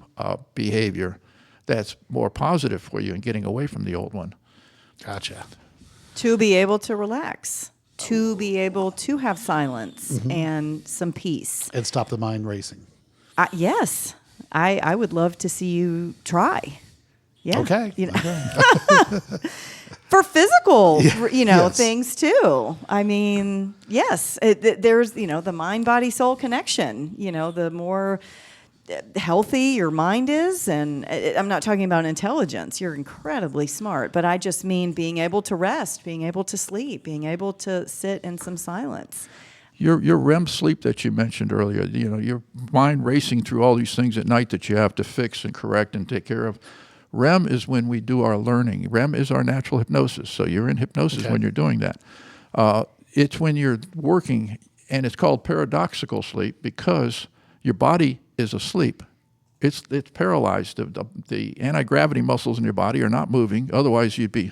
behavior that's more positive for you and getting away from the old one. Gotcha. To be able to relax, to be able to have silence and some peace. And stop the mind racing. Yes. I would love to see you try. Yeah. Okay. For physical, Yes. things too. I mean, yes, there's, the mind-body-soul connection. The more healthy your mind is, and I'm not talking about intelligence. You're incredibly smart, but I just mean being able to rest, being able to sleep, being able to sit in some silence. Your REM sleep that you mentioned earlier, your mind racing through all these things at night that you have to fix and correct and take care of. REM is when we do our learning. REM is our natural hypnosis. So you're in hypnosis when you're doing that. It's when you're working, and it's called paradoxical sleep because your body is asleep. It's paralyzed. The anti-gravity muscles in your body are not moving. Otherwise, you'd be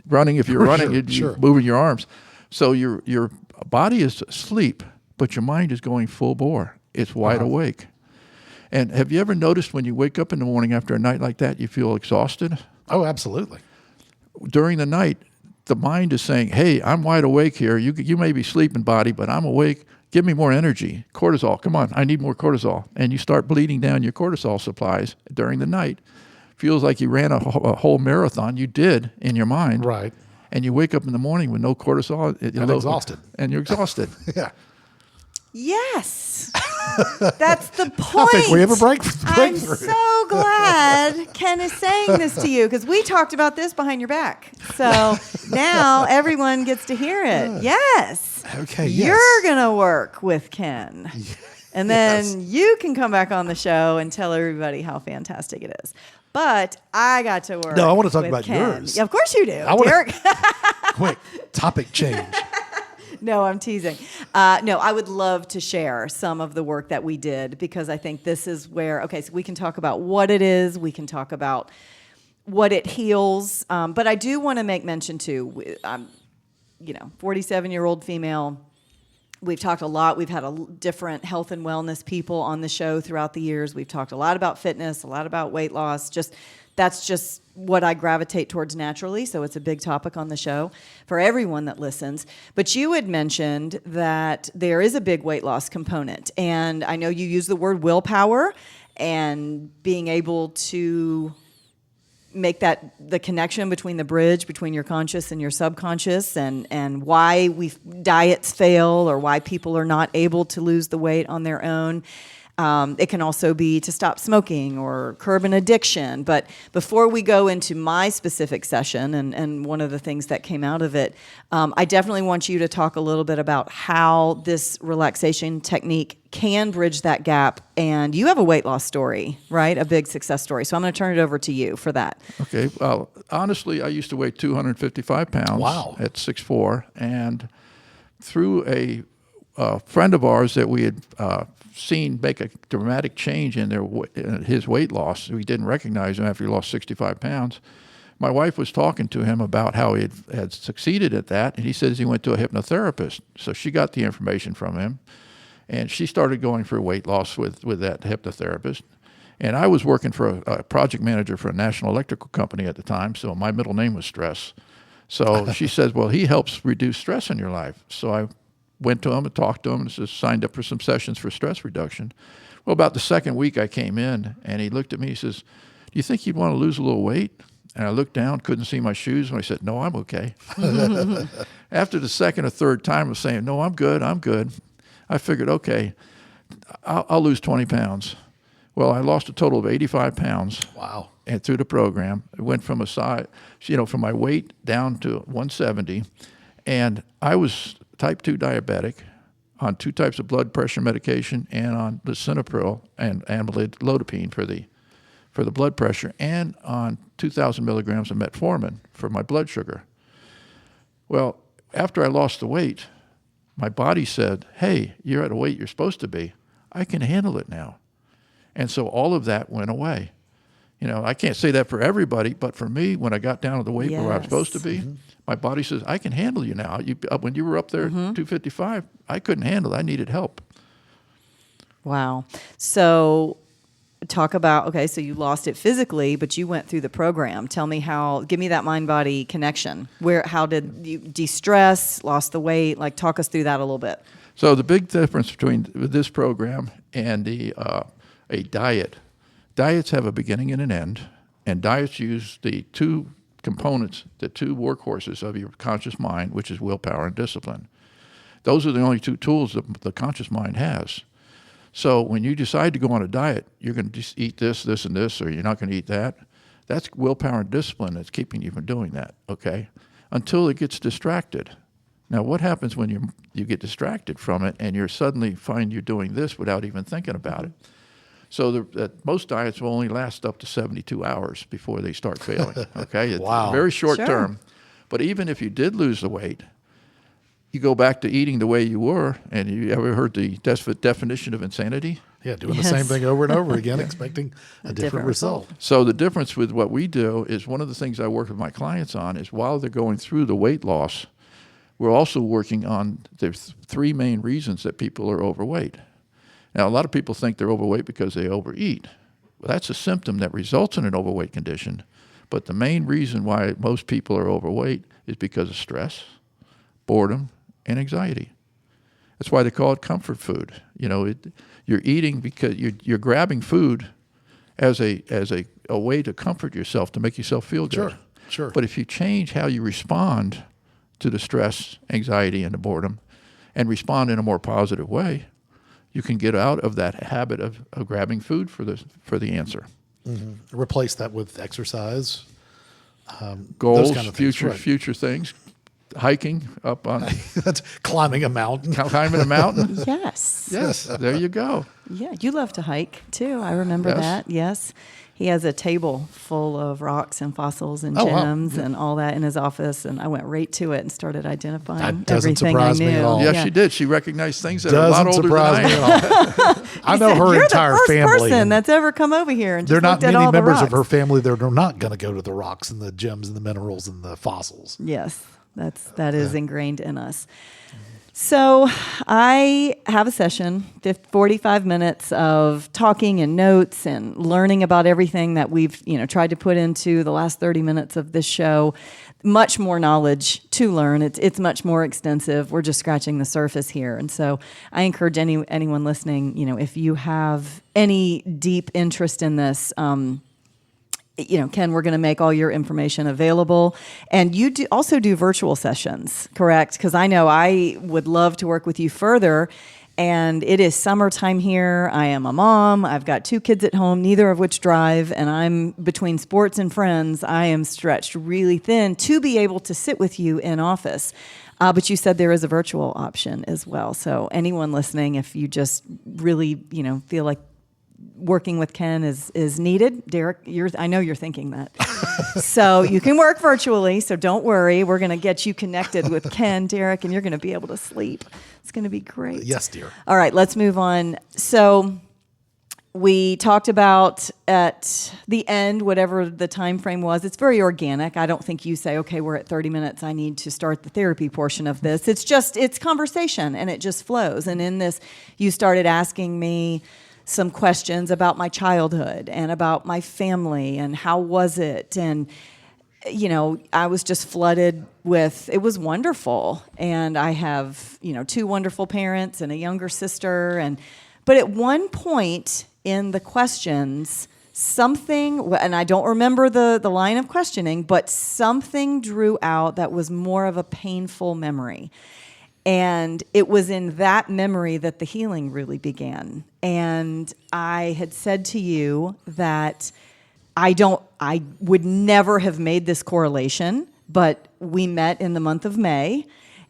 running. If you're running, you'd be moving your arms. So your body is asleep, but your mind is going full bore. It's wide awake. And have you ever noticed when you wake up in the morning after a night like that, you feel exhausted? Oh, absolutely. During the night, the mind is saying, hey, I'm wide awake here. You may be sleeping, body, but I'm awake. Give me more energy. Cortisol, come on, I need more cortisol. And you start bleeding down your cortisol supplies during the night. Feels like you ran a whole marathon. You did in your mind. Right. And you wake up in the morning with no cortisol. And exhausted. And you're exhausted. Yeah. Yes. That's the point. I think we have a breakthrough. I'm so glad Ken is saying this to you because we talked about this behind your back. So now everyone gets to hear it. Yes. Okay, yes. You're going to work with Ken. And then you can come back on the show and tell everybody how fantastic it is. But I got to work. No, I want to talk with about Ken. yours. Yeah, of course you do. Derek. Quick topic change. No, I'm teasing. No, I would love to share some of the work that we did because I think this is where, so we can talk about what it is, we can talk about what it heals, but I do want to make mention too, 47-year-old female. We've talked a lot. We've had different health and wellness people on the show throughout the years. We've talked a lot about fitness, a lot about weight loss. That's just what I gravitate towards naturally, so it's a big topic on the show for everyone that listens. But you had mentioned that there is a big weight loss component, and I know you use the word willpower and being able to make that the connection between the bridge between your conscious and your subconscious and why diets fail or why people are not able to lose the weight on their own. It can also be to stop smoking or curb an addiction. But before we go into my specific session and one of the things that came out of it, I definitely want you to talk a little bit about how this relaxation technique can bridge that gap. And you have a weight loss story, right? A big success story. So I'm going to turn it over to you for that. Okay. Well, honestly, I used to weigh 255 pounds at 6'4", and through a friend of ours that we had seen make a dramatic change in his weight loss. We didn't recognize him after he lost 65 pounds. My wife was talking to him about how he had succeeded at that, and he says he went to a hypnotherapist. So she got the information from him, and she started going for weight loss with that hypnotherapist. And I was working for a project manager for a national electrical company at the time, so my middle name was Stress. So she says, well, he helps reduce stress in your life. So I went to him and talked to him and just signed up for some sessions for stress reduction. Well, about the second week I came in, and he looked at me, he says, do you think you'd want to lose a little weight? And I looked down, couldn't see my shoes, and I said, no, I'm okay. After the second or third time of saying, no, I'm good, I figured, okay, I'll lose 20 pounds. Well, I lost a total of 85 pounds. Wow. And through the program, it went from from my weight down to 170, and I was type 2 diabetic on 2 types of blood pressure medication and on lisinopril and amlodipine for the blood pressure and on 2,000 milligrams of metformin for my blood sugar. Well, after I lost the weight, my body said, hey, you're at a weight you're supposed to be. I can handle it now. And so all of that went away. I can't say that for everybody, but for me, when I got down to the weight where I was supposed to be, Mm-hmm. my body says, I can handle you now. When you were up there, 255, I couldn't handle it. I needed help. Wow. So talk about, okay, so you lost it physically, but you went through the program. Tell me give me that mind-body connection. How did you de-stress, lost the weight? Like, talk us through that a little bit. So the big difference between this program and a diet, diets have a beginning and an end, and diets use the two components, the two workhorses of your conscious mind, which is willpower and discipline. Those are the only two tools that the conscious mind has. So when you decide to go on a diet, you're going to just eat this, this, and this, or you're not going to eat that. That's willpower and discipline that's keeping you from doing that, okay? Until it gets distracted. Now, what happens when you get distracted from it and you suddenly find you're doing this without even thinking about it? So most diets will only last up to 72 hours before they start failing, okay? It's Wow. very short Sure. term. But even if you did lose the weight, you go back to eating the way you were, and you ever heard the definition of insanity? Yeah, doing Yes. the same thing over and over again, expecting a different result. So the difference with what we do is one of the things I work with my clients on is while they're going through the weight loss, we're also working on there's three main reasons that people are overweight. Now, a lot of people think they're overweight because they overeat. Well, that's a symptom that results in an overweight condition. But the main reason why most people are overweight is because of stress, boredom, and anxiety. That's why they call it comfort food. You're eating because you're grabbing food as a way to comfort yourself, to make yourself feel good. Sure. But if you change how you respond to the stress, anxiety, and the boredom, and respond in a more positive way, you can get out of that habit of grabbing food for the answer. Mm-hmm. Replace that with exercise. Goals, those kind of things, future things. Hiking up on That's climbing a mountain. climbing a mountain. Yes. Yes, there you go. Yeah, you love to hike too. I remember Yes. that. Yes. He has a table full of rocks and fossils and Oh, wow. gems and all that in his office, and I went right to it and started identifying That doesn't everything I surprise knew. me at all. Yes, she did. She recognized things that are a lot Doesn't older than surprise I me am. at all. I know her You're entire the first family. person that's ever come over here and There are just not looked at many all the members of her rocks. family that are not going to go to the rocks and the gems and the minerals and the fossils. Yes, that is ingrained in us. So I have a session, 45 minutes of talking and notes and learning about everything that we've tried to put into the last 30 minutes of this show. Much more knowledge to learn. It's much more extensive. We're just scratching the surface here. And so I encourage anyone listening, if you have any deep interest in this, Ken, we're going to make all your information available. And you also do virtual sessions, correct? Because I know I would love to work with you further. And it is summertime here. I am a mom. I've got 2 kids at home, neither of which drive. And I'm between sports and friends. I am stretched really thin to be able to sit with you in office. But you said there is a virtual option as well. So anyone listening, if you just really, feel like working with Ken is needed. Derek, I know you're thinking that. So you can work virtually, so don't worry. We're going to get you connected with Ken, Derek, and you're going to be able to sleep. It's going to be great. Yes, dear. All right, let's move on. So we talked about at the end, whatever the time frame was, it's very organic. I don't think you say, okay, we're at 30 minutes. I need to start the therapy portion of this. It's conversation, and it just flows. And in this, you started asking me some questions about my childhood and about my family and how was it. And, I was just flooded with, it was wonderful. And I have, 2 wonderful parents and a younger sister. But at one point in the questions, something, and I don't remember the line of questioning, but something drew out that was more of a painful memory. And it was in that memory that the healing really began. And I had said to you that I would never have made this correlation, but we met in the month of May.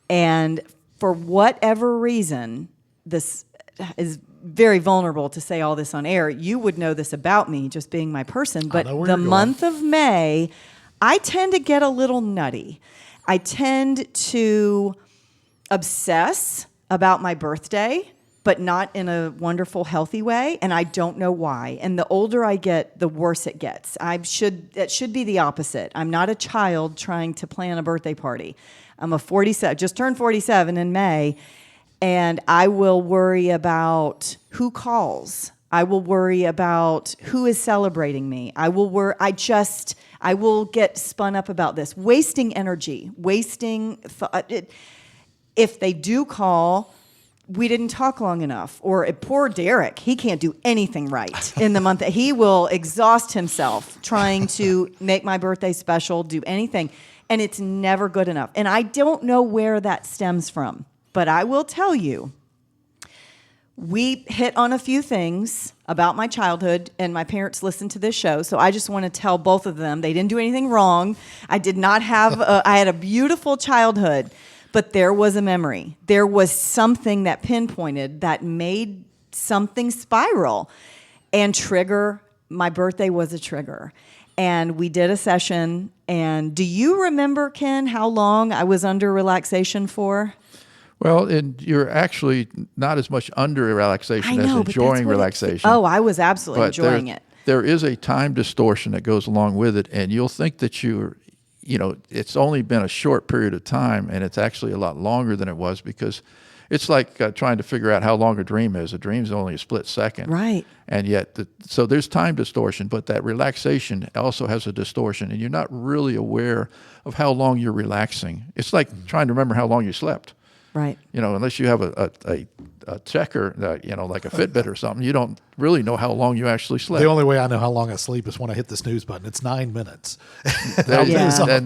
And for whatever reason, this is very vulnerable to say all this on air. You would know this about me, just being my person. But the month of May, I tend to get a little nutty. I tend to obsess about my birthday but not in a wonderful, healthy way, and I don't know why. And the older I get, the worse it gets. It should be the opposite. I'm not a child trying to plan a birthday party. I'm a 47, just turned 47 in May, and I will worry about who calls. I will worry about who is celebrating me. I will get spun up about this, wasting energy, if they do call, we didn't talk long enough. Or poor Derek, he can't do anything right in the month. He will exhaust himself trying to make my birthday special, do anything. And it's never good enough. And I don't know where that stems from. But I will tell you, we hit on a few things about my childhood, and my parents listened to this show, so I just want to tell both of them they didn't do anything wrong. I did not have I had a beautiful childhood. But there was a memory. There was something that pinpointed that made something spiral and trigger. My birthday was a trigger. And we did a session. And do you remember, Ken, how long I was under relaxation for? Well, you're actually not as much under relaxation as enjoying relaxation. I was absolutely enjoying it. There is a time distortion that goes along with it. And you'll think that it's only been a short period of time, and it's actually a lot longer than it was, because it's like trying to figure out how long a dream is. A dream is only a split second. Right. And yet, so there's time distortion, but that relaxation also has a distortion, and you're not really aware of how long you're relaxing. It's like trying to remember how long you slept. Right. Unless you have a checker, like a Fitbit or something, you don't really know how long you actually slept. The only way I know how long I sleep is when I hit the snooze button. It's 9 minutes. And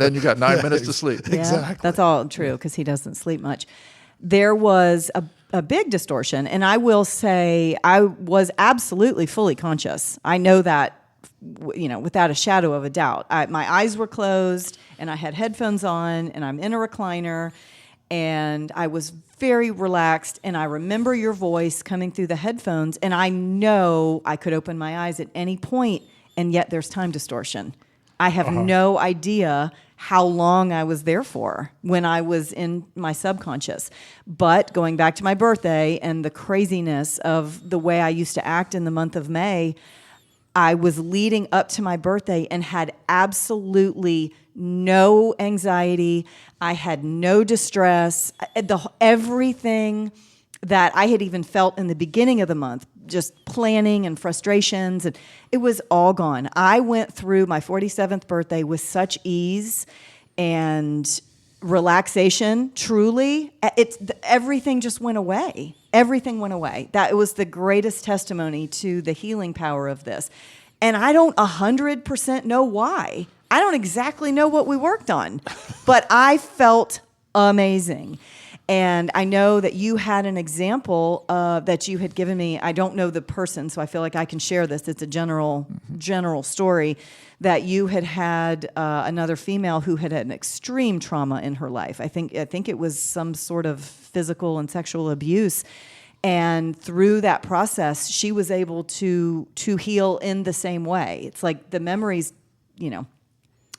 then you got 9 minutes to sleep. Yeah, exactly. That's all true, because he doesn't sleep much. There was a big distortion, and I will say I was absolutely fully conscious. I know that, without a shadow of a doubt. My eyes were closed, and I had headphones on, and I'm in a recliner, and I was very relaxed, and I remember your voice coming through the headphones, and I know I could open my eyes at any point, and yet there's time distortion. I have no idea how long I was there for when I was in my subconscious. But going back to my birthday and the craziness of the way I used to act in the month of May, I was leading up to my birthday and had absolutely no anxiety. I had no distress. Everything that I had even felt in the beginning of the month, just planning and frustrations, and it was all gone. I went through my 47th birthday with such ease and relaxation. Truly, everything just went away. Everything went away. That was the greatest testimony to the healing power of this. And I don't 100% know why. I don't exactly know what we worked on, but I felt amazing. And I know that you had an example that you had given me. I don't know the person, so I feel like I can share this. It's a general story that you had another female who had an extreme trauma in her life. I think it was some sort of physical and sexual abuse. And through that process, she was able to heal in the same way. It's like the memories,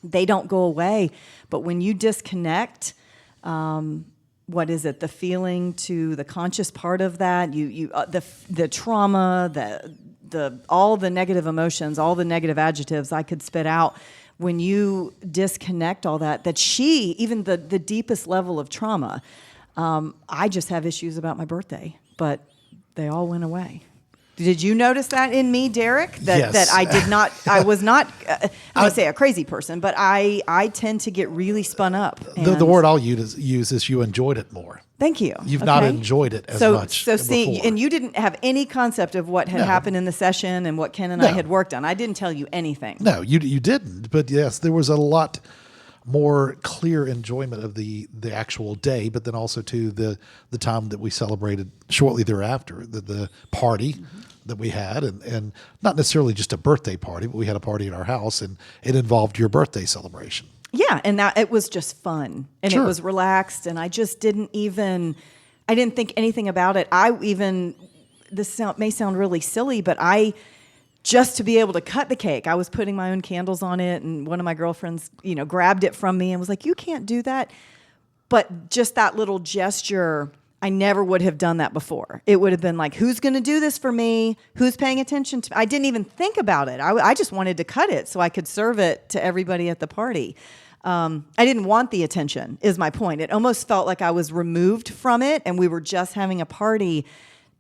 they don't go away. But when you disconnect, what is it? The feeling to the conscious part of that, the trauma, the all the negative emotions, all the negative adjectives I could spit out. When you disconnect all that even the deepest level of trauma, I just have issues about my birthday, but they all went away. Did you notice that in me, Derek? Yes. That I did not. I was not. I would say a crazy person, but I tend to get really spun up. The word I'll use is you enjoyed it more. Thank you. You've not enjoyed it as much. So see, and you didn't have any concept of what had happened in the session and what Ken and I had worked on. I didn't tell you anything. No, you didn't. But yes, there was a lot more clear enjoyment of the actual day, but then also to the time that we celebrated shortly thereafter, the party that we had, and not necessarily just a birthday party, but we had a party at our house, and it involved your birthday celebration. Yeah, and it was just fun, and it was relaxed, and I just didn't think anything about it. This may sound really silly, but just to be able to cut the cake, I was putting my own candles on it, and one of my girlfriends, grabbed it from me and was like, "You can't do that." But just that little gesture, I never would have done that before. It would have been like, who's going to do this for me? Who's paying attention to me? I didn't even think about it. I just wanted to cut it so I could serve it to everybody at the party. I didn't want the attention, is my point. It almost felt like I was removed from it and we were just having a party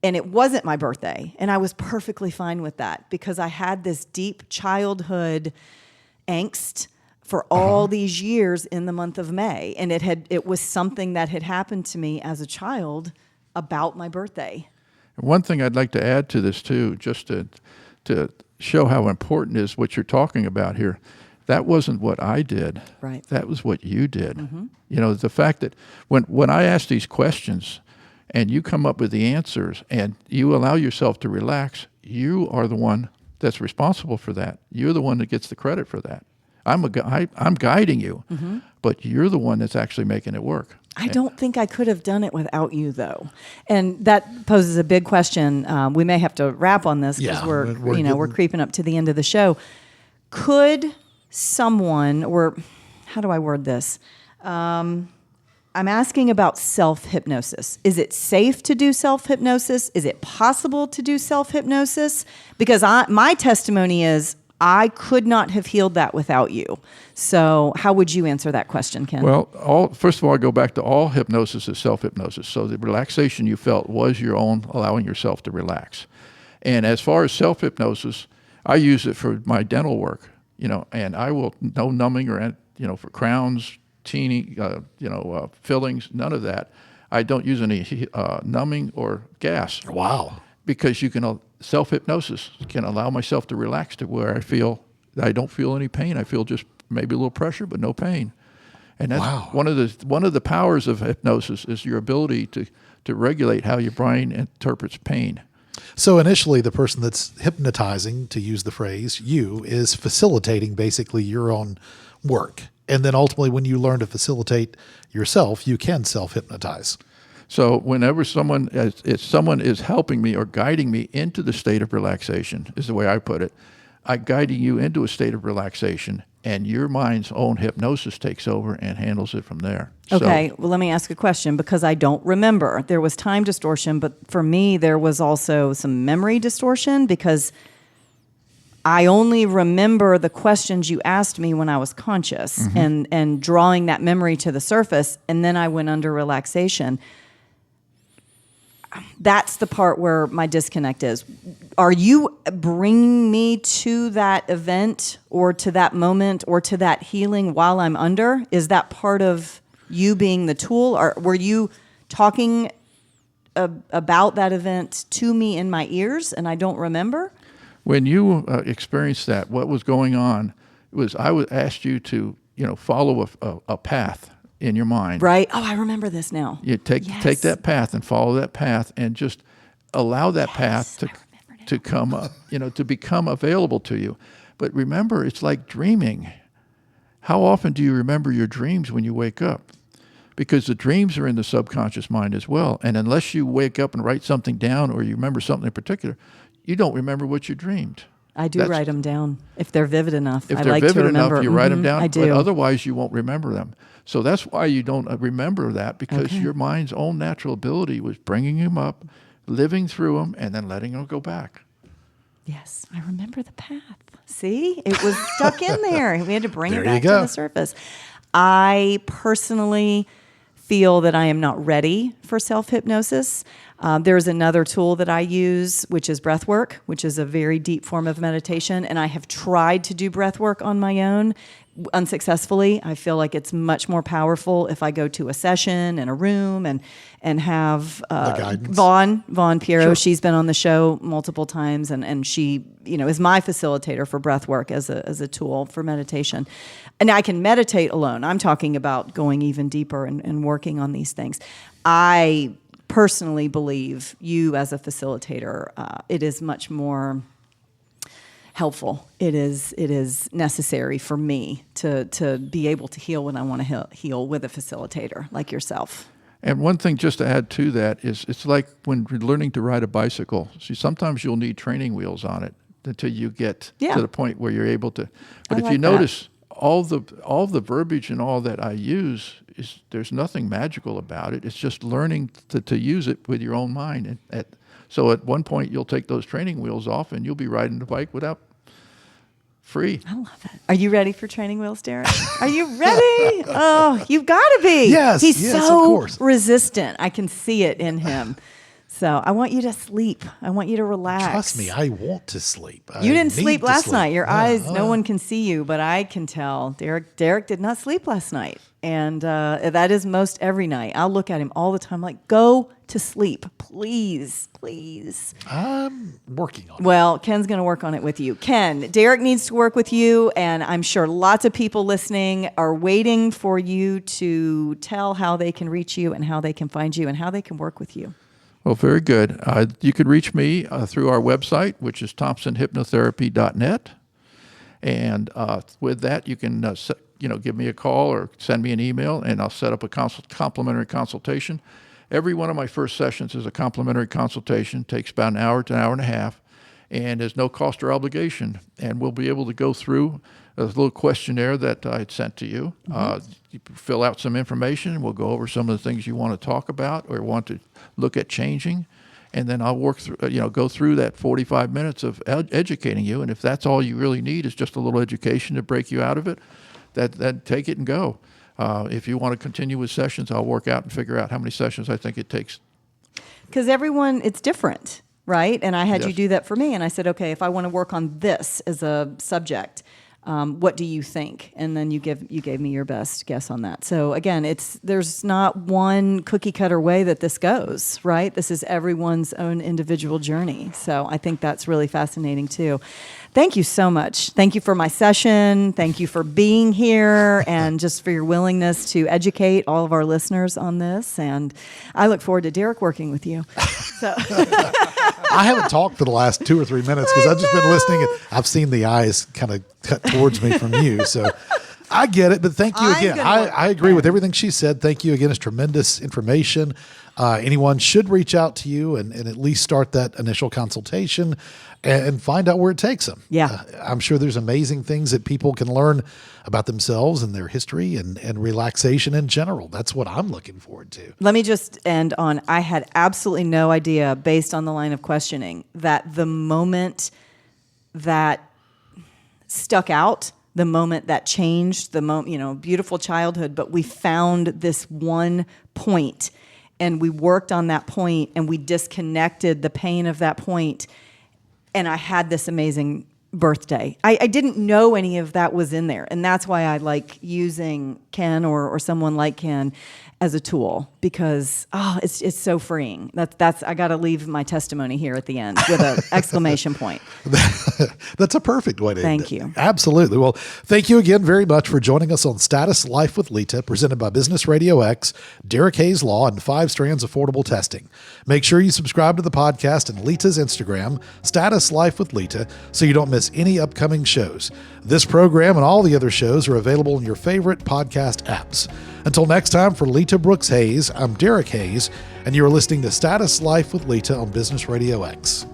and it wasn't my birthday. And I was perfectly fine with that because I had this deep childhood angst for all these years in the month of May. And it was something that had happened to me as a child about my birthday. One thing I'd like to add to this too, just to show how important is what you're talking about here. That wasn't what I did. Right. That was what you did. You know, the fact that when I ask these questions and you come up with the answers and you allow yourself to relax, you are the one that's responsible for that. You're the one that gets the credit for that. I'm guiding you, but you're the one that's actually making it work. I don't think I could have done it without you, though, and that poses a big question. We may have to wrap on this because we're creeping up to the end of the show. Could someone, or how do I word this? I'm asking about self-hypnosis. Is it safe to do self-hypnosis? Is it possible to do self-hypnosis? Because my testimony is I could not have healed that without you. So how would you answer that question, Ken? Well, first of all, I go back to all hypnosis is self-hypnosis. So the relaxation you felt was your own, allowing yourself to relax. And as far as self-hypnosis, I use it for my dental work, and I will, no numbing or, for crowns, teeny, fillings, none of that. I don't use any numbing or gas. Wow. Because self-hypnosis can allow myself to relax to where I don't feel any pain. I feel just maybe a little pressure, but no pain. And that's one of the powers of hypnosis is your ability to regulate how your brain interprets pain. So initially, the person that's hypnotizing, to use the phrase, you, is facilitating basically your own work. And then ultimately, when you learn to facilitate yourself, you can self-hypnotize. So whenever someone is helping me or guiding me into the state of relaxation, is the way I put it, I'm guiding you into a state of relaxation, and your mind's own hypnosis takes over and handles it from there. Okay, well, let me ask a question because I don't remember. There was time distortion, but for me, there was also some memory distortion because I only remember the questions you asked me when I was conscious and drawing that memory to the surface, and then I went under relaxation. That's the part where my disconnect is. Are you bringing me to that event or to that moment or to that healing while I'm under? Is that part of you being the tool? Or were you talking about that event to me in my ears and I don't remember? When you experienced that, what was going on was I asked you to, follow a path in your mind. Right. Oh, I remember this now. You take that path and follow that path and just allow that path to come up, to become available to you. But remember, it's like dreaming. How often do you remember your dreams when you wake up? Because the dreams are in the subconscious mind as well. And unless you wake up and write something down or you remember something in particular, you don't remember what you dreamed. I do write them down if they're vivid enough. If they're vivid enough, you write them down. I do. But otherwise, you won't remember them. So that's why you don't remember that, because your mind's own natural ability was bringing them up, living through them, and then letting them go back. Yes, I remember the path. See? It was stuck in there. We had to bring it back to the surface. I personally feel that I am not ready for self-hypnosis. There's another tool that I use, which is breath work, which is a very deep form of meditation. And I have tried to do breath work on my own unsuccessfully. I feel like it's much more powerful if I go to a session in a room and have Vaughn Piero. Sure. She's been on the show multiple times, and she is my facilitator for breath work as a tool for meditation. And I can meditate alone. I'm talking about going even deeper and working on these things. I personally believe you as a facilitator, it is much more helpful. It is necessary for me to be able to heal when I want to heal with a facilitator like yourself. And one thing just to add to that is it's like when you're learning to ride a bicycle. See, sometimes you'll need training wheels on it until you get to the point where you're able to. But if you notice, all the verbiage and all that I use there's nothing magical about it. It's just learning to use it with your own mind. So at one point, you'll take those training wheels off, and you'll be riding the bike without free. I love it. Are you ready for training wheels, Derek? Are you ready? Oh, you've got to be. Yes, He's of so course. resistant. I can see it in him. So I want you to sleep. I want you to relax. Trust me, I want to sleep. You didn't sleep last night. Your eyes, no yeah. one can see you, but I can tell. Derek did not sleep last night. And that is most every night. I'll look at him all the time like, go to sleep, please, please. I'm working on it. Well, Ken's going to work on it with you. Ken, Derek needs to work with you, and I'm sure lots of people listening are waiting for you to tell how they can reach you and how they can find you and how they can work with you. Well, very good. You can reach me through our website, which is thompsonhypnotherapy.net. And with that, you can give me a call or send me an email, and I'll set up a complimentary consultation. Every one of my first sessions is a complimentary consultation. Takes about an hour to an hour and a half, and there's no cost or obligation. And we'll be able to go through a little questionnaire that I had sent to you. You fill out some information. We'll go over some of the things you want to talk about or want to look at changing. And then I'll work through, go through that 45 minutes of educating you. And if that's all you really need is just a little education to break you out of it, then take it and go. If you want to continue with sessions, I'll work out and figure out how many sessions I think it takes. Because everyone, it's different, right? And I had Yes. you do that for me. And I said, okay, if I want to work on this as a subject, what do you think? And then you gave me your best guess on that. So again, there's not one cookie cutter way that this goes, right? This is everyone's own individual journey. So I think that's really fascinating too. Thank you so much. Thank you for my session. Thank you for being here and just for your willingness to educate all of our listeners on this. And I look forward to Derek working with you. So. I haven't talked for the last 2 or 3 minutes because I've just been listening, and I've seen the eyes kind of cut towards me from you. So I get it, but thank you again. I agree with everything she said. Thank you again. It's tremendous information. Anyone should reach out to you and at least start that initial consultation and find out where it takes them. Yeah. I'm sure there's amazing things that people can learn about themselves and their history and relaxation in general. That's what I'm looking forward to. Let me just end on, I had absolutely no idea, based on the line of questioning, that the moment that stuck out, the moment that changed, the moment, beautiful childhood, but we found this one point and we worked on that point and we disconnected the pain of that point, and I had this amazing birthday. I didn't know any of that was in there, and that's why I like using Ken or someone like Ken as a tool, because it's so freeing. That's I got to leave my testimony here at the end with an exclamation point. That's a perfect way to end Thank it. you. Absolutely. Well, thank you again very much for joining us on Status Life with Lita, presented by Business Radio X, Derek Hayes Law, and 5 Strands Affordable Testing. Make sure you subscribe to the podcast and Lita's Instagram, Status Life with Lita, so you don't miss any upcoming shows. This program and all the other shows are available in your favorite podcast apps. Until next time, for Lita Brooks Hayes, I'm Derek Hayes, and you are listening to Status Life with Lita on Business Radio X.